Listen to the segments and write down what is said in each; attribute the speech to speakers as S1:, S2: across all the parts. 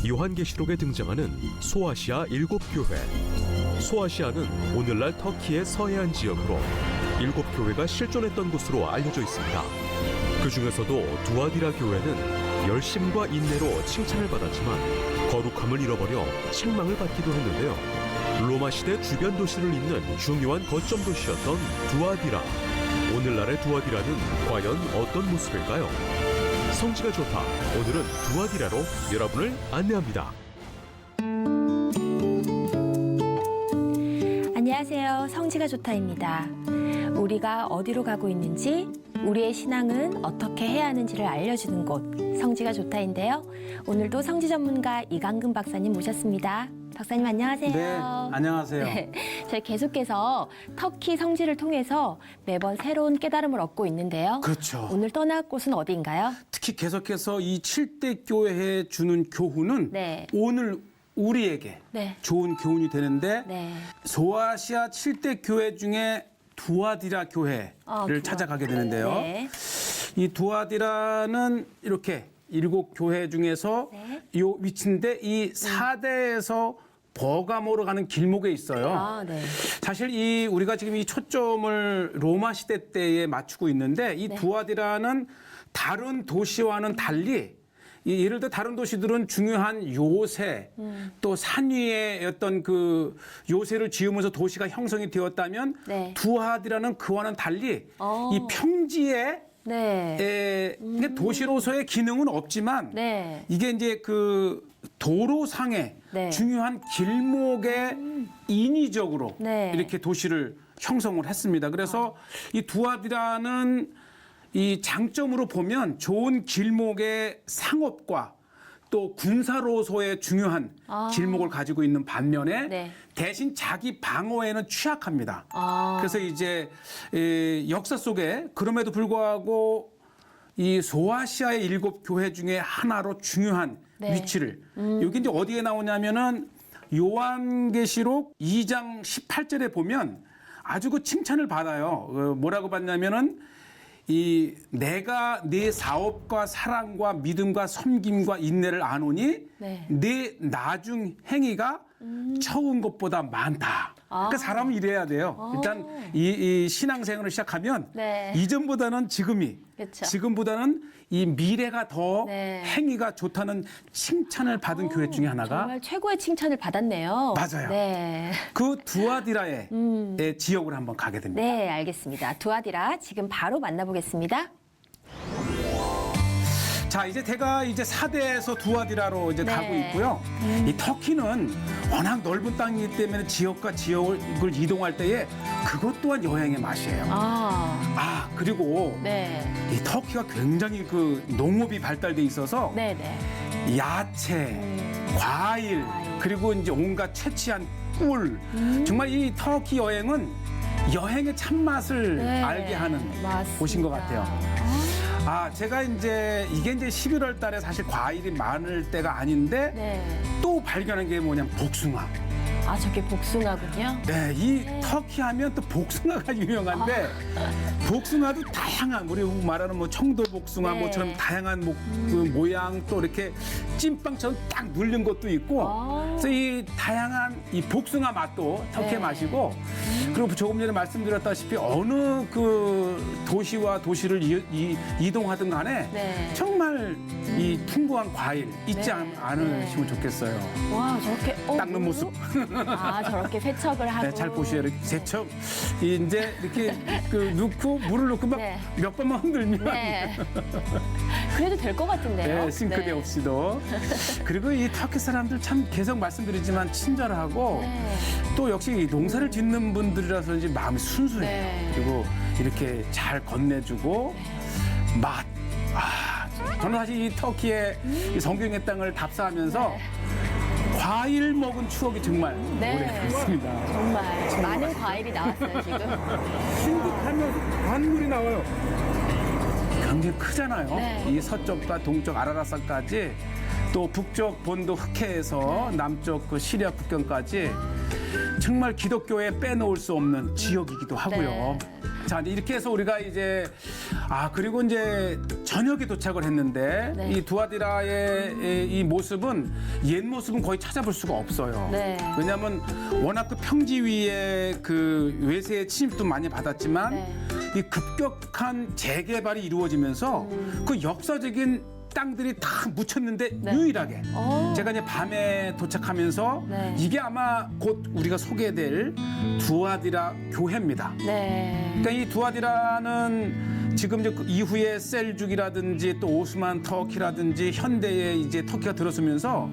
S1: 요한계시록에 등장하는 소아시아 7교회. 소아시아는 오늘날 터키의 서해안 지역으로 7교회가 실존했던 곳으로 알려져 있습니다. 그 중에서도 두아디라 교회는 열심과 인내로 칭찬을 받았지만 거룩함을 잃어버려 책망을 받기도 했는데요. 로마 시대 주변 도시를 잇는 중요한 거점 도시였던 두아디라. 오늘날의 두아디라는 과연 어떤 모습일까요? 성지가 좋다. 오늘은 두아디라로 여러분을 안내합니다.
S2: 안녕하세요. 성지가 좋다입니다. 우리가 어디로 가고 있는지, 우리의 신앙은 어떻게 해야 하는지를 알려주는 곳, 성지가 좋다인데요. 오늘도 성지 전문가 이강근 박사님 모셨습니다. 박사님 안녕하세요.
S3: 네, 안녕하세요.
S2: 네, 저희 계속해서 터키 성지를 통해서 매번 새로운 깨달음을 얻고 있는데요.
S3: 그렇죠.
S2: 오늘 떠날 곳은 어디인가요?
S3: 특히 계속해서 이 7대 교회에 주는 교훈은
S2: 네.
S3: 오늘 우리에게
S2: 네.
S3: 좋은 교훈이 되는데
S2: 네.
S3: 소아시아 7대 교회 중에 두아디라 교회를 찾아가게 되는데요.
S2: 네.
S3: 이 두아디라는 이렇게 7교회 중에서
S2: 네.
S3: 이 위치인데 이 4대에서 버가모로 가는 길목에 있어요.
S2: 아, 네.
S3: 사실 이 우리가 지금 이 초점을 로마 시대 때에 맞추고 있는데 이
S2: 네.
S3: 두아디라는 다른 도시와는 달리 예를 들어 다른 도시들은 중요한 요새 또 산 위에 어떤 그 요새를 지으면서 도시가 형성이 되었다면
S2: 네.
S3: 두아디라는 그와는 달리 이 평지에
S2: 네.
S3: 이게 도시로서의 기능은 없지만
S2: 네.
S3: 이게 이제 그 도로상의
S2: 네.
S3: 중요한 길목에 인위적으로
S2: 네.
S3: 이렇게 도시를 형성을 했습니다. 그래서 이 두아디라는 이 장점으로 보면 좋은 길목의 상업과 또 군사로서의 중요한 길목을 가지고 있는 반면에
S2: 네.
S3: 대신 자기 방어에는 취약합니다.
S2: 아.
S3: 그래서 이제 역사 속에 그럼에도 불구하고 이 소아시아의 7교회 중에 하나로 중요한
S2: 네.
S3: 위치를 여기 이제 어디에 나오냐면은 요한계시록 2장 18절에 보면 아주 그 칭찬을 받아요. 뭐라고 받냐면은 이 내가 네 사업과 사랑과 믿음과 섬김과 인내를 아노니
S2: 네.
S3: 네 나중 행위가 처음 것보다 많다. 그러니까 사람은 이래야 돼요. 일단 이 신앙생활을 시작하면
S2: 네.
S3: 이전보다는 지금이
S2: 그쵸.
S3: 지금보다는 이 미래가 더
S2: 네.
S3: 행위가 좋다는 칭찬을 받은 교회 중에 하나가
S2: 정말 최고의 칭찬을 받았네요.
S3: 맞아요.
S2: 네.
S3: 그 두아디라의 지역으로 한번 가게 됩니다.
S2: 네, 알겠습니다. 두아디라 지금 바로 만나보겠습니다.
S3: 자, 이제 제가 이제 4대에서 두아디라로 이제
S2: 네.
S3: 가고 있고요. 이 터키는 워낙 넓은 땅이기 때문에 지역과 지역을 이동할 때에 그것 또한 여행의 맛이에요. 그리고
S2: 네.
S3: 이 터키가 굉장히 그 농업이 발달돼 있어서
S2: 네, 네.
S3: 야채, 과일, 그리고 이제 온갖 채취한 꿀. 정말 이 터키 여행은 여행의 참맛을
S2: 네.
S3: 알게 하는
S2: 맞습니다.
S3: 곳인 것 같아요. 제가 이제 이게 이제 11월 달에 사실 과일이 많을 때가 아닌데
S2: 네.
S3: 또 발견한 게 뭐냐면 복숭아.
S2: 저게 복숭아군요.
S3: 네, 이 터키 하면 또 복숭아가 유명한데 복숭아도 다양한 우리 말하는 뭐 청도 복숭아
S2: 네.
S3: 뭐처럼 다양한 그 모양 또 이렇게 찐빵처럼 딱 눌린 것도 있고 그래서 이 다양한 이 복숭아 맛도 터키의
S2: 네.
S3: 맛이고 그리고 조금 전에 말씀드렸다시피 어느 그 도시와 도시를 이동하든 간에
S2: 네.
S3: 정말 이 풍부한 과일 잊지
S2: 네.
S3: 않으시면 좋겠어요.
S2: 와, 저렇게
S3: 닦는 모습.
S2: 저렇게 세척을 하고.
S3: 네, 잘 보셔요. 이렇게 세척 이제 이렇게 그 넣고 물을 넣고 막
S2: 네.
S3: 몇 번만 흔들면
S2: 네. 그래도 될 것 같은데요.
S3: 네, 싱크대
S2: 네.
S3: 없이도. 그리고 이 터키 사람들 참 계속 말씀드리지만 친절하고
S2: 네.
S3: 또 역시 이 농사를 짓는 분들이라서인지 마음이 순수해요.
S2: 네.
S3: 그리고 이렇게 잘 건네주고 맛. 저는 사실 이 터키의 이 성경의 땅을 답사하면서 과일 먹은 추억이 정말
S2: 네.
S3: 오래 있습니다.
S2: 정말 많은 과일이 나왔어요, 지금.
S3: 신득하면서 단물이 나와요. 굉장히 크잖아요.
S2: 네.
S3: 이 서쪽과 동쪽 아라라산까지 또 북쪽 본도 흑해에서 남쪽 그 시리아 국경까지 정말 기독교에 빼놓을 수 없는 지역이기도 하고요.
S2: 네.
S3: 자, 이제 이렇게 해서 우리가 이제 그리고 이제 저녁에 도착을 했는데
S2: 네.
S3: 이 두아디라의 이 모습은 옛 모습은 거의 찾아볼 수가 없어요.
S2: 네.
S3: 왜냐하면 워낙 그 평지 위에 그 외세의 침입도 많이 받았지만
S2: 네.
S3: 이 급격한 재개발이 이루어지면서 그 역사적인 땅들이 다 묻혔는데
S2: 네.
S3: 유일하게
S2: 어.
S3: 제가 이제 밤에 도착하면서
S2: 네.
S3: 이게 아마 곧 우리가 소개될 두아디라 교회입니다.
S2: 네.
S3: 그러니까 이 두아디라는 지금 이제 그 이후에 셀죽이라든지 또 오스만 터키라든지 현대에 이제 터키가 들어서면서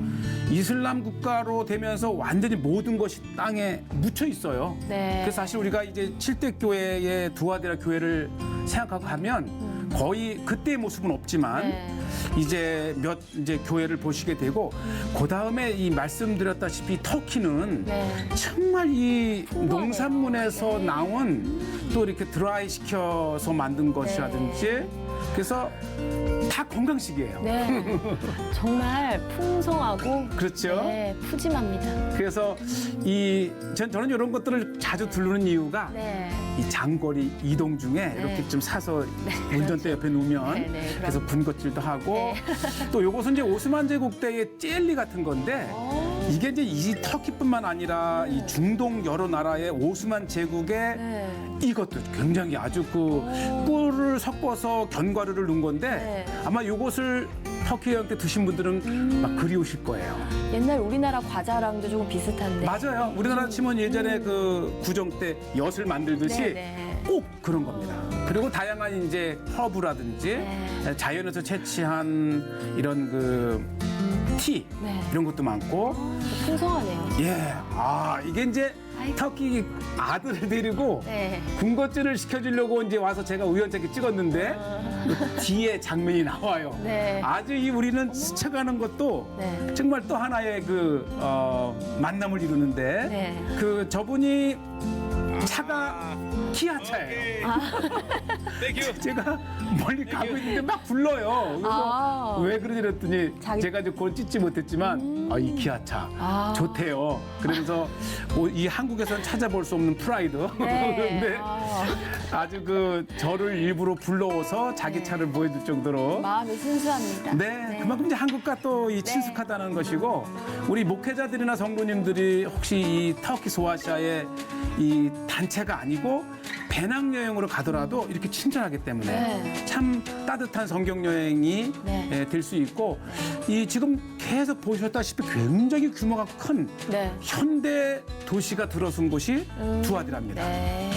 S3: 이슬람 국가로 되면서 완전히 모든 것이 땅에 묻혀 있어요.
S2: 네.
S3: 그래서 사실 우리가 이제 7대 교회의 두아디라 교회를 생각하고 하면 거의 그때의 모습은 없지만
S2: 네.
S3: 이제 이제 교회를 보시게 되고 그 다음에 이 말씀드렸다시피 터키는
S2: 네.
S3: 정말 이
S2: 풍부하네요.
S3: 농산물에서
S2: 네.
S3: 나온 또 이렇게 드라이 시켜서 만든 것이라든지 그래서 다 건강식이에요.
S2: 네. 정말 풍성하고
S3: 그렇죠.
S2: 네, 푸짐합니다.
S3: 그래서 저는 이런 것들을 자주 들르는 이유가
S2: 네.
S3: 이 장거리 이동 중에 이렇게 좀 사서 운전대 옆에 놓으면
S2: 네, 네,
S3: 그래서 군것질도 하고
S2: 네.
S3: 또 요것은 이제 오스만 제국 때의 젤리 같은 건데 이게 이제 이 터키뿐만 아니라 이 중동 여러 나라의 오스만 제국의
S2: 네.
S3: 이것도 굉장히 아주 그 꿀을 섞어서 견과류를 넣은 건데
S2: 네.
S3: 아마 요것을 터키 여행 때 드신 분들은 막 그리우실 거예요.
S2: 옛날 우리나라 과자랑도 조금 비슷한데.
S3: 맞아요. 우리나라 치면 예전에 그 구정 때 엿을 만들듯이
S2: 네, 네.
S3: 꼭 그런 겁니다. 그리고 다양한 이제 허브라든지
S2: 네.
S3: 자연에서 채취한 이런 그 티
S2: 네.
S3: 이런 것도 많고
S2: 풍성하네요.
S3: 예, 이게 이제
S2: 아이고.
S3: 터키 아들을 데리고
S2: 네.
S3: 군것질을 시켜주려고 이제 와서 제가 우연찮게 찍었는데 그 뒤에 장면이 나와요.
S2: 네.
S3: 아주 이 우리는 스쳐가는 것도
S2: 네.
S3: 정말 또 하나의 그 만남을 이루는데
S2: 네.
S3: 그 저분이 차가 키아차예요. 제가 멀리 가고 있는데 막 불러요. 그래서 왜 그러지 그랬더니 제가 이제 그걸 찢지 못했지만 이 키아차 좋대요. 그러면서 이 한국에서는 찾아볼 수 없는 프라이드.
S2: 네.
S3: 그런데 아주 그 저를 일부러 불러서 자기 차를 보여줄 정도로
S2: 마음이 순수합니다.
S3: 네, 그만큼 이제 한국과 또 이 친숙하다는 것이고 우리 목회자들이나 성도님들이 혹시 이 터키 소아시아의 이 단체가 아니고 배낭여행으로 가더라도 이렇게 친절하기 때문에
S2: 네.
S3: 참 따뜻한 성경여행이
S2: 네.
S3: 될 수 있고 이 지금 계속 보셨다시피 굉장히 규모가 큰
S2: 네.
S3: 현대 도시가 들어선 곳이 두아디라입니다.
S2: 네.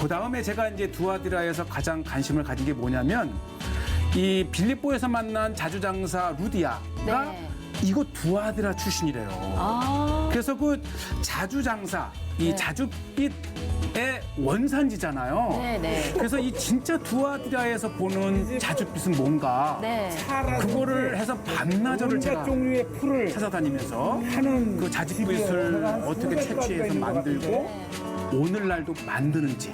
S3: 그 다음에 제가 이제 두아디라에서 가장 관심을 가진 게 뭐냐면 이 빌립보에서 만난 자주장사 루디아가
S2: 네.
S3: 이곳 두아디라 출신이래요. 그래서 그 자주장사, 이
S2: 네.
S3: 자줏빛의 원산지잖아요.
S2: 네, 네.
S3: 그래서 이 진짜 두아디라에서 보는 자줏빛은 뭔가
S2: 네.
S3: 그거를 해서 반나절을 제가
S4: 종류의 풀을
S3: 찾아다니면서
S4: 하는
S3: 그 자줏빛을 어떻게 채취해서 만들고 오늘날도 만드는지.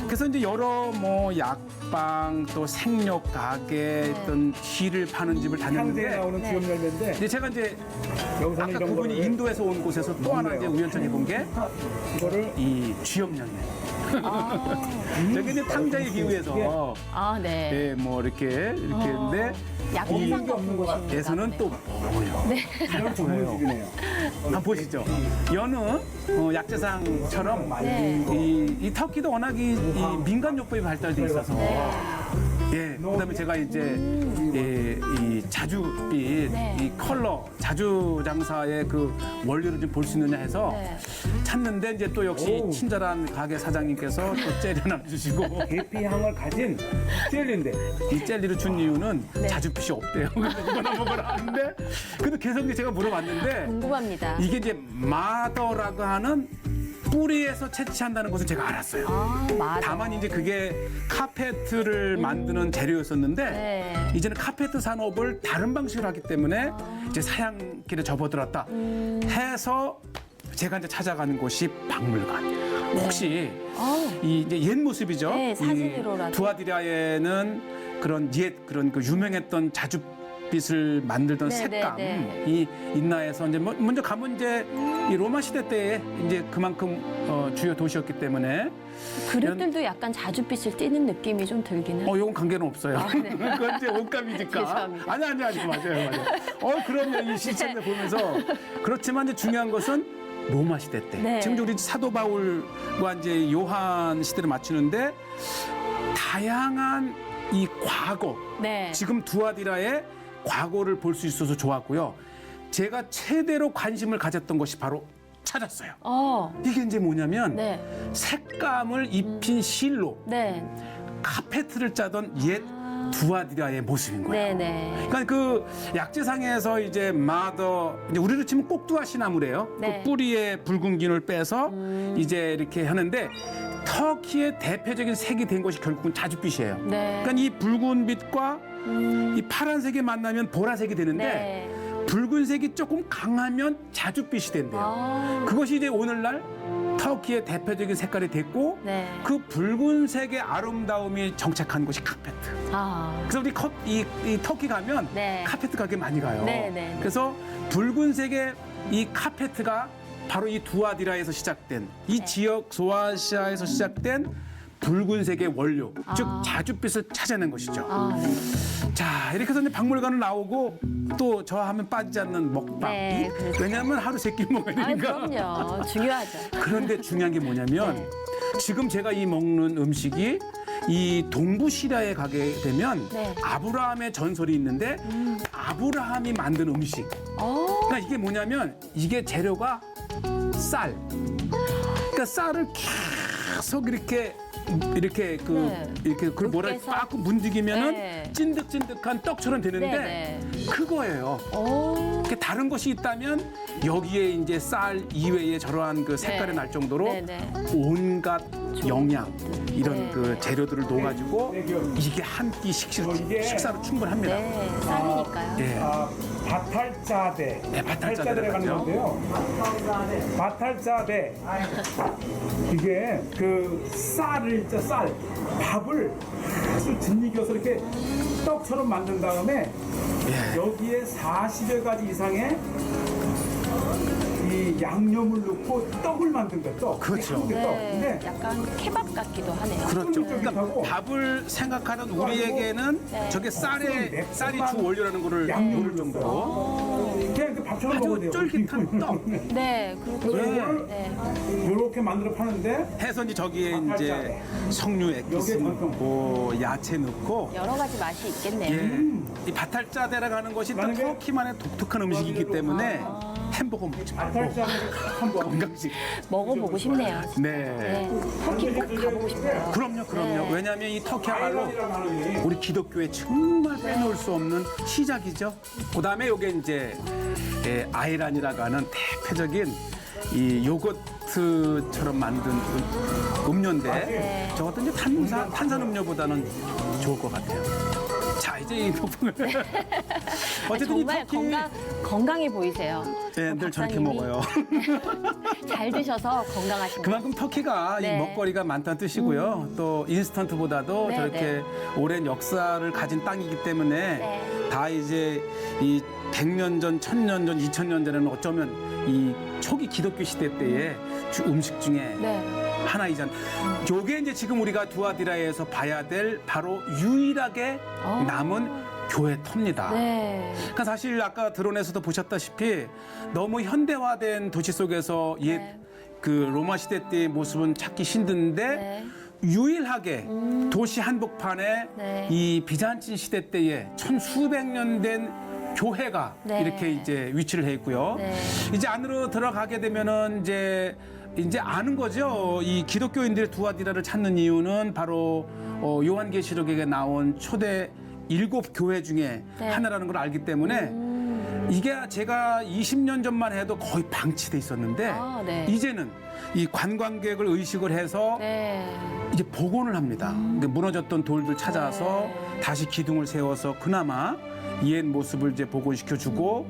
S3: 그래서 이제 여러 뭐 약방 또 생력 가게 어떤 쥐를 파는 집을
S4: 상대에
S3: 다녔는데
S4: 나오는 주염 열매인데
S3: 이제 제가 이제
S4: 영상
S3: 아까
S4: 이런
S3: 그분이
S4: 거를
S3: 인도에서 온 곳에서 또 하나 이제 우연찮게 본 게
S4: 이거를
S3: 이 쥐염 열매. 여기 이제 탕자의 기후에서
S2: 네.
S3: 예, 뭐 이렇게 했는데
S2: 약국상 없는 곳입니다.
S3: 에서는 또 먹어요.
S2: 네.
S3: 이걸 좋아해요. 한번 보시죠. 연은 약재상처럼
S2: 네.
S3: 이 터키도 워낙 이 민간요법이 발달돼 있어서 예, 그다음에 제가 이제 이 자줏빛
S2: 네.
S3: 이 컬러 자주장사의 그 원료를 좀 볼 수 있느냐 해서
S2: 네.
S3: 찾는데 이제 또 역시 친절한 가게 사장님께서 또 젤리 하나 주시고
S4: 계피 향을 가진 젤리인데
S3: 이 젤리를 준 이유는
S2: 네.
S3: 자줏빛이 없대요. 그래서 이거나 먹으라 하는데 근데 계속 이제 제가 물어봤는데
S2: 궁금합니다.
S3: 이게 이제 마더라고 하는 뿌리에서 채취한다는 것을 제가 알았어요.
S2: 맞아.
S3: 다만 이제 그게 카페트를 만드는 재료였었는데
S2: 네.
S3: 이제는 카페트 산업을 다른 방식으로 하기 때문에 이제 사양길에 접어들었다 해서 제가 이제 찾아가는 곳이 박물관. 혹시 이 이제 옛 모습이죠.
S2: 네,
S3: 이
S2: 사진으로라도.
S3: 두아디라에는 그런 옛 그런 그 유명했던 자줏빛 자줏빛을 만들던
S2: 네,
S3: 색감이
S2: 네,
S3: 있나 해서 이제 먼저 가면 이제 이 로마 시대 때에 이제 그만큼 주요 도시였기 때문에
S2: 그릇들도 약간 자줏빛을 띠는 느낌이 좀 들기는.
S3: 요건 관계는 없어요.
S2: 아, 네.
S3: 그건 이제 옷감이니까.
S2: 죄송합니다.
S3: 아니, 맞아요. 그럼요. 이 시점에 보면서. 그렇지만 이제 중요한 것은 로마 시대 때.
S2: 네.
S3: 지금 우리 사도 바울과 이제 요한 시대를 맞추는데 다양한 이 과거,
S2: 네.
S3: 지금 두아디라의 과거를 볼 수 있어서 좋았고요. 제가 최대로 관심을 가졌던 것이 바로 찾았어요. 이게 이제 뭐냐면
S2: 네.
S3: 색감을 입힌 실로
S2: 네.
S3: 카페트를 짜던 옛 두아디라의 모습인 거예요.
S2: 네네.
S3: 그러니까 그 약재상에서 이제 마더, 이제 우리로 치면 꼭두아 시나무래요.
S2: 네.
S3: 그 뿌리에 붉은 균을 빼서 이제 이렇게 하는데 터키의 대표적인 색이 된 것이 결국은 자줏빛이에요.
S2: 네.
S3: 그러니까 이 붉은 빛과 이 파란색이 만나면 보라색이 되는데
S2: 네.
S3: 붉은색이 조금 강하면 자줏빛이 된대요. 그것이 이제 오늘날 터키의 대표적인 색깔이 됐고
S2: 네.
S3: 그 붉은색의 아름다움이 정착한 곳이 카페트. 그래서 우리 이 터키 가면
S2: 네.
S3: 카페트 가게 많이 가요.
S2: 네.
S3: 그래서 붉은색의 이 카페트가 바로 이 두아디라에서 시작된 이
S2: 네.
S3: 지역 소아시아에서 시작된 붉은색의 원료, 즉 자줏빛을 찾아낸 것이죠.
S2: 네.
S3: 자, 이렇게 해서 이제 박물관을 나오고 또 저 하면 빠지지 않는 먹방.
S2: 네, 그렇죠.
S3: 왜냐하면 하루 세 끼 먹어야 되니까.
S2: 그럼요. 중요하죠.
S3: 그런데 중요한 게 뭐냐면
S2: 네.
S3: 지금 제가 이 먹는 음식이 이 동부 시리아에 가게 되면
S2: 네.
S3: 아브라함의 전설이 있는데 아브라함이 만든 음식. 그러니까 이게 뭐냐면 이게 재료가 쌀. 그러니까 쌀을 계속 이렇게
S2: 네.
S3: 그걸 뭐라
S2: 으깨서?
S3: 빡 문지기면은
S2: 네.
S3: 찐득찐득한 떡처럼 되는데
S2: 네.
S3: 그거예요. 이렇게 다른 것이 있다면 여기에 이제 쌀 이외에 저러한 그 색깔이
S2: 네.
S3: 날 정도로
S2: 네.
S3: 온갖 영양 이런
S2: 네.
S3: 그 재료들을 넣어가지고
S4: 네.
S3: 이게 한 끼
S4: 이게
S3: 식사로 충분합니다.
S2: 네. 쌀이니까요.
S3: 예.
S4: 바탈자대.
S3: 네, 바탈자대라고
S4: 가는
S3: 하죠.
S4: 건데요. 바탈자대. 이게 그 쌀을 쌀 밥을 아주 짓이겨서 이렇게 떡처럼 만든 다음에
S3: 예.
S4: 여기에 40여 가지 이상의 이 양념을 넣고 떡을 만든 거예요. 떡.
S3: 그렇죠.
S4: 떡.
S2: 네.
S4: 근데
S2: 약간 케밥 같기도 하네요.
S3: 그렇죠. 그러니까
S4: 쫄깃쫄깃하고
S3: 밥을 생각하는 우리에게는
S2: 네.
S3: 저게 쌀이 주 원료라는 거를
S4: 양념을
S3: 모를 정도로
S4: 그냥 그 밥처럼 먹어도
S3: 아주
S4: 돼요.
S3: 쫄깃한 떡.
S2: 네. 그리고
S3: 네.
S2: 네.
S4: 이렇게 만들어 파는데
S3: 해서 이제 저기에 이제 석류 액기스
S4: 여기에
S3: 넣고 야채 넣고
S2: 여러 가지 맛이 있겠네요.
S3: 예. 이 바탈자데라고 하는 것이 또
S4: 만약에-
S3: 터키만의 독특한 음식이기 때문에 햄버거 먹지 말고
S4: 바탈자를 한번
S3: 건강식.
S2: 먹어보고 싶네요.
S3: 네.
S2: 네. 터키 꼭 가보고 싶어요.
S3: 그럼요.
S2: 네.
S3: 왜냐하면 이 터키야말로
S4: 아이란이라고 하는 게
S3: 우리 기독교의 정말 빼놓을 수 없는 시작이죠. 그다음에 이게 이제 아이란이라고 하는 대표적인 이 요거트처럼 만든 음료인데
S2: 네.
S3: 저것도 이제 탄산 음료보다는 좋을 것 같아요. 자, 이제 이 부분을 어쨌든 이
S2: 정말
S3: 터키
S2: 건강해 보이세요.
S3: 네, 늘 저렇게
S2: 박사님이
S3: 먹어요.
S2: 잘 드셔서 건강하신 것
S3: 그만큼 터키가
S2: 네.
S3: 이 먹거리가 많다는 뜻이고요. 또 인스턴트보다도
S2: 네,
S3: 저렇게
S2: 네.
S3: 오랜 역사를 가진 땅이기 때문에
S2: 네.
S3: 다 이제 이 100년 전, 1000년 전, 2000년 전에는 어쩌면 이 초기 기독교 시대 때의 음식 중에
S2: 네.
S3: 하나이잖아요. 요게 이제 지금 우리가 두아디라에서 봐야 될 바로 유일하게 남은 교회 터입니다.
S2: 네.
S3: 그러니까 사실 아까 드론에서도 보셨다시피 너무 현대화된 도시 속에서 옛
S2: 네.
S3: 그 로마 시대 때의 모습은 찾기 힘든데
S2: 네.
S3: 유일하게 도시 한복판에
S2: 네.
S3: 이 비잔틴 시대 때에 천수백 년 된 교회가
S2: 네.
S3: 이렇게 이제 위치를 해 있고요.
S2: 네.
S3: 이제 안으로 들어가게 되면은 이제 아는 거죠. 이 기독교인들의 두아디라를 찾는 이유는 바로 요한계시록에 나온 초대 7교회 중에
S2: 네.
S3: 하나라는 걸 알기 때문에 이게 제가 20년 전만 해도 거의 방치돼 있었는데
S2: 아, 네.
S3: 이제는 이 관광객을 의식을 해서
S2: 네.
S3: 이제 복원을 합니다. 그러니까 무너졌던 돌들 찾아서
S2: 네.
S3: 다시 기둥을 세워서 그나마 옛 모습을 이제 복원시켜주고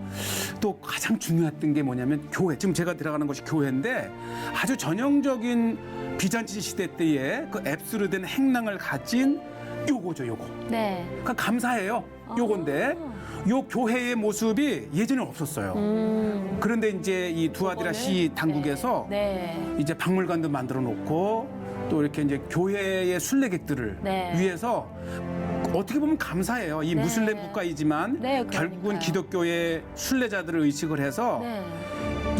S3: 또 가장 중요했던 게 뭐냐면 교회. 지금 제가 들어가는 것이 교회인데 아주 전형적인 비잔틴 시대 때의 그 앱스로 된 행랑을 가진 요거죠, 요거.
S2: 네.
S3: 그러니까 감사해요. 요건데 요 교회의 모습이 예전에 없었어요. 그런데 이제 이 두아디라 시 당국에서
S2: 네.
S3: 이제 박물관도 만들어 놓고 또 이렇게 이제 교회의 순례객들을
S2: 네.
S3: 위해서 어떻게 보면 감사해요. 이
S2: 네.
S3: 무슬림 국가이지만
S2: 네,
S3: 결국은
S2: 그러니까요.
S3: 기독교의 순례자들을 의식을 해서
S2: 네.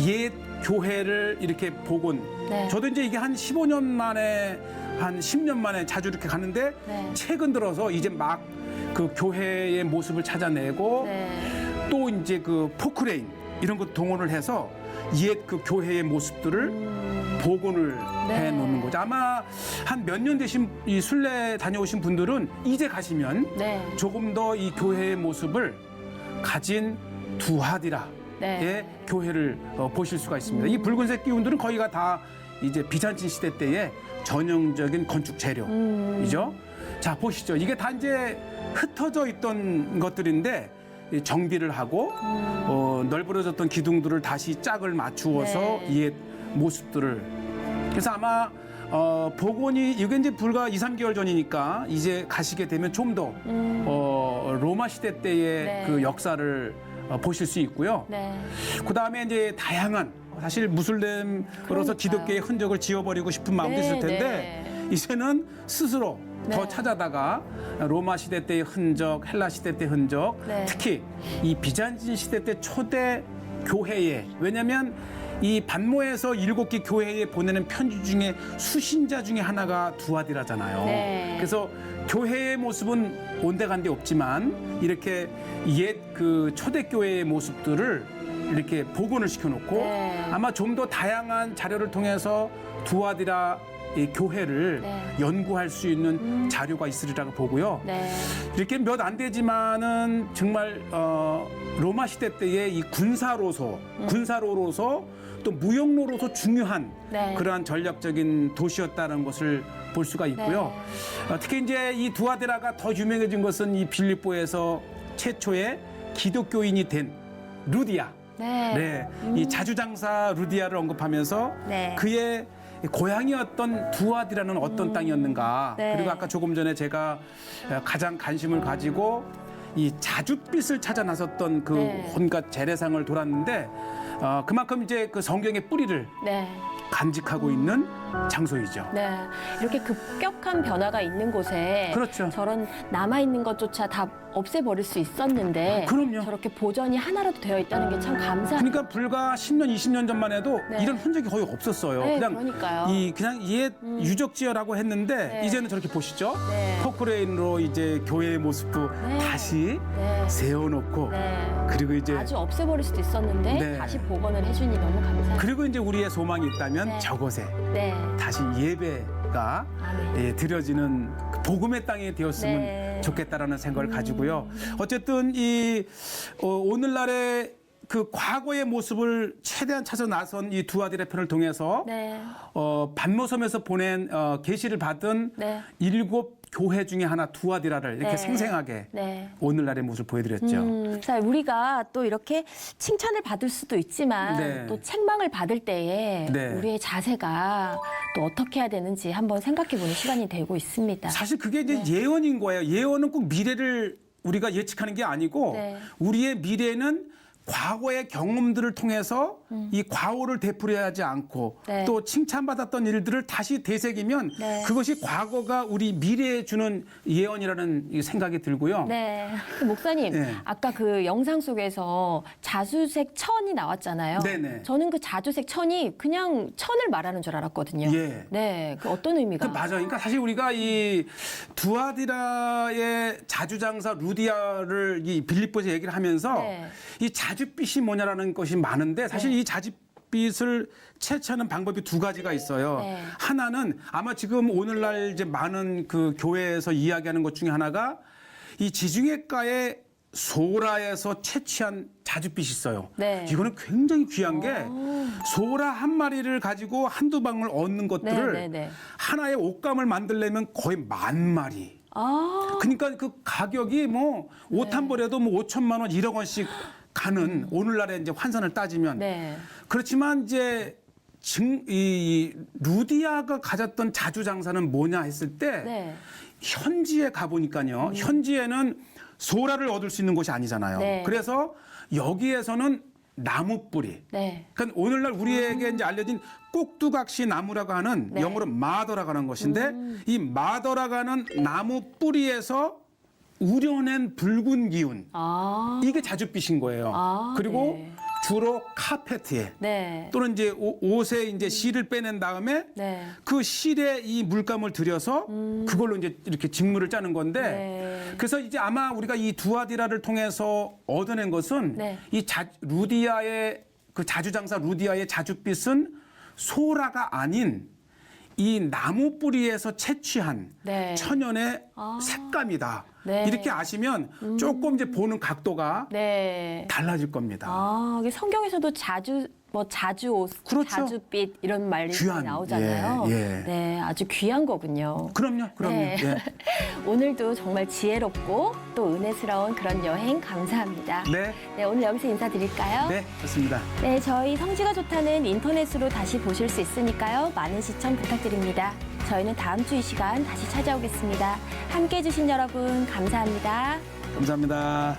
S3: 옛 교회를 이렇게 복원.
S2: 네.
S3: 저도 이제 이게 한 15년 만에 한 10년 만에 자주 이렇게 가는데
S2: 네.
S3: 최근 들어서 이제 막 그 교회의 모습을 찾아내고
S2: 네.
S3: 또 이제 그 포크레인 이런 것 동원을 해서 옛 그 교회의 모습들을 복원을
S2: 네.
S3: 해 놓는 거죠. 아마 한 몇 년 되신 이 순례 다녀오신 분들은 이제 가시면
S2: 네.
S3: 조금 더 이 교회의 모습을 가진 두하디라의
S2: 네.
S3: 교회를 보실 수가 있습니다. 이 붉은색 기운들은 거의가 다 이제 비잔틴 시대 때의 전형적인 건축 재료이죠. 자, 보시죠. 이게 다 이제 흩어져 있던 것들인데 이 정비를 하고 널브러졌던 기둥들을 다시 짝을 맞추어서
S2: 네.
S3: 옛 모습들을 그래서 아마 복원이 이게 이제 불과 2, 3개월 전이니까 이제 가시게 되면 좀 더 로마 시대 때의
S2: 네.
S3: 그 역사를 보실 수 있고요.
S2: 네.
S3: 그다음에 이제 다양한 사실 무슬림으로서
S2: 그러니까요.
S3: 기독교의 흔적을 지워버리고 싶은 마음도
S2: 네,
S3: 있을 텐데
S2: 네.
S3: 이제는 스스로 더
S2: 네.
S3: 찾아다가 로마 시대 때의 흔적, 헬라 시대 때 흔적,
S2: 네.
S3: 특히 이 비잔틴 시대 때 초대 교회에 왜냐하면 이 반모에서 7개 교회에 보내는 편지 중에 수신자 중에 하나가 두아디라잖아요.
S2: 네.
S3: 그래서 교회의 모습은 온데간데 없지만 이렇게 옛 그 초대교회의 모습들을 이렇게 복원을 시켜놓고
S2: 네.
S3: 아마 좀 더 다양한 자료를 통해서 두아디라 이 교회를
S2: 네.
S3: 연구할 수 있는 자료가 있으리라고 보고요.
S2: 네.
S3: 이렇게 몇 안 되지만은 정말 로마 시대 때의 이 군사로서 또 무역로로서 중요한
S2: 네.
S3: 그러한 전략적인 도시였다는 것을 볼 수가 있고요. 특히 이제 이 두아디라가 더 유명해진 것은 이 빌립보에서 최초의 기독교인이 된 루디아.
S2: 네.
S3: 네, 이 자주장사 루디아를 언급하면서
S2: 네.
S3: 그의 고향이었던 두아디라는 어떤 땅이었는가.
S2: 네.
S3: 그리고 아까 조금 전에 제가 가장 관심을 가지고 이 자줏빛을 찾아 나섰던 그
S2: 네.
S3: 온갖 재래상을 돌았는데 그만큼 이제 그 성경의 뿌리를
S2: 네.
S3: 간직하고 있는 장소이죠.
S2: 네. 이렇게 급격한 변화가 있는 곳에
S3: 그렇죠.
S2: 저런 남아있는 것조차 다 없애버릴 수 있었는데
S3: 그럼요.
S2: 저렇게 보존이 하나라도 되어 있다는 게 참 감사해요.
S3: 그러니까 불과 10년, 20년 전만 해도
S2: 네.
S3: 이런 흔적이 거의 없었어요.
S2: 네,
S3: 그냥
S2: 그러니까요.
S3: 그냥 옛 유적지어라고 했는데
S2: 네.
S3: 이제는 저렇게 보시죠.
S2: 네.
S3: 포크레인으로 이제 교회의 모습도
S2: 네.
S3: 다시
S2: 네.
S3: 세워놓고
S2: 네.
S3: 그리고 이제
S2: 아주 없애버릴 수도 있었는데
S3: 네.
S2: 다시 복원을 해주니 너무 감사해요.
S3: 그리고 이제 우리의 소망이 있다면
S2: 네.
S3: 저곳에
S2: 네.
S3: 다시 예배가
S2: 아멘.
S3: 드려지는 그 복음의 땅이 되었으면
S2: 네.
S3: 좋겠다라는 생각을 가지고요. 어쨌든 이 오늘날의 그 과거의 모습을 최대한 찾아 나선 이 두아디라 편을 통해서
S2: 네.
S3: 반모섬에서 보낸 계시를 받은
S2: 네.
S3: 7 교회 중에 하나 두아디라를 이렇게
S2: 네.
S3: 생생하게
S2: 네.
S3: 오늘날의 모습을 보여드렸죠.
S2: 자, 우리가 또 이렇게 칭찬을 받을 수도 있지만
S3: 네.
S2: 또 책망을 받을 때에
S3: 네.
S2: 우리의 자세가 또 어떻게 해야 되는지 한번 생각해보는 시간이 되고 있습니다.
S3: 사실 그게 이제 예언인 거예요. 예언은 꼭 미래를 우리가 예측하는 게 아니고
S2: 네.
S3: 우리의 미래는 과거의 경험들을 통해서 이 과오를 되풀이하지 않고
S2: 네.
S3: 또 칭찬받았던 일들을 다시 되새기면
S2: 네.
S3: 그것이 과거가 우리 미래에 주는 예언이라는 이 생각이 들고요.
S2: 네. 그 목사님,
S3: 네.
S2: 아까 그 영상 속에서 자주색 천이 나왔잖아요.
S3: 네네.
S2: 저는 그 자주색 천이 그냥 천을 말하는 줄 알았거든요.
S3: 예.
S2: 네. 그 어떤 의미가?
S3: 맞아요. 그러니까 사실 우리가 이 두아디라의 자주장사 루디아를 이 빌립보에서 얘기를 하면서
S2: 네.
S3: 이 자줏빛이 뭐냐라는 것이 많은데 사실
S2: 네.
S3: 이 자줏빛을 채취하는 방법이 2가지가 있어요.
S2: 네.
S3: 하나는 아마 지금 오늘날 이제 많은 그 교회에서 이야기하는 것 중에 하나가 이 지중해가의 소라에서 채취한 자줏빛이 있어요.
S2: 네.
S3: 이거는 굉장히 귀한 게 소라 한 마리를 가지고 한두 방울 얻는 것들을
S2: 네, 네, 네.
S3: 하나의 옷감을 만들려면 거의 10,000마리.
S2: 아,
S3: 그러니까 그 가격이 뭐 옷 한 벌에도 뭐 5천만 원, 1억 원씩 가는 오늘날의 이제 환산을 따지면
S2: 네.
S3: 그렇지만 이제 이 루디아가 가졌던 자주장사는 뭐냐 했을 때
S2: 네.
S3: 현지에 가보니까요. 현지에는 소라를 얻을 수 있는 곳이 아니잖아요.
S2: 네.
S3: 그래서 여기에서는 나무 뿌리.
S2: 네.
S3: 그러니까 오늘날 우리에게 이제 알려진 꼭두각시 나무라고 하는
S2: 네.
S3: 영어로 마더라고 하는 것인데 이 마더라고 하는 나무 뿌리에서 우려낸 붉은 기운
S2: 아.
S3: 이게 자줏빛인 거예요.
S2: 아,
S3: 그리고
S2: 네.
S3: 주로 카페트에
S2: 네.
S3: 또는 이제 옷에 이제 실을 빼낸 다음에
S2: 네.
S3: 그 실에 이 물감을 들여서 그걸로 이제 이렇게 직물을 짜는 건데
S2: 네.
S3: 그래서 이제 아마 우리가 이 두아디라를 통해서 얻어낸 것은
S2: 네.
S3: 이 루디아의 그 자주장사 루디아의 자줏빛은 소라가 아닌 이 나무 뿌리에서 채취한
S2: 네.
S3: 천연의
S2: 아.
S3: 색감이다.
S2: 네.
S3: 이렇게 아시면 조금 이제 보는 각도가
S2: 네.
S3: 달라질 겁니다.
S2: 아, 이게 성경에서도 자주옷,
S3: 그렇죠.
S2: 자주빛 이런 말이
S3: 귀한,
S2: 나오잖아요.
S3: 예, 예.
S2: 네, 아주 귀한 거군요.
S3: 그럼요.
S2: 네.
S3: 예.
S2: 오늘도 정말 지혜롭고 또 은혜스러운 그런 여행 감사합니다.
S3: 네,
S2: 네, 오늘 여기서 인사드릴까요?
S3: 네, 좋습니다.
S2: 네, 저희 성지가 좋다는 인터넷으로 다시 보실 수 있으니까요. 많은 시청 부탁드립니다. 저희는 다음 주 이 시간 다시 찾아오겠습니다. 함께해 주신 여러분 감사합니다.
S3: 감사합니다.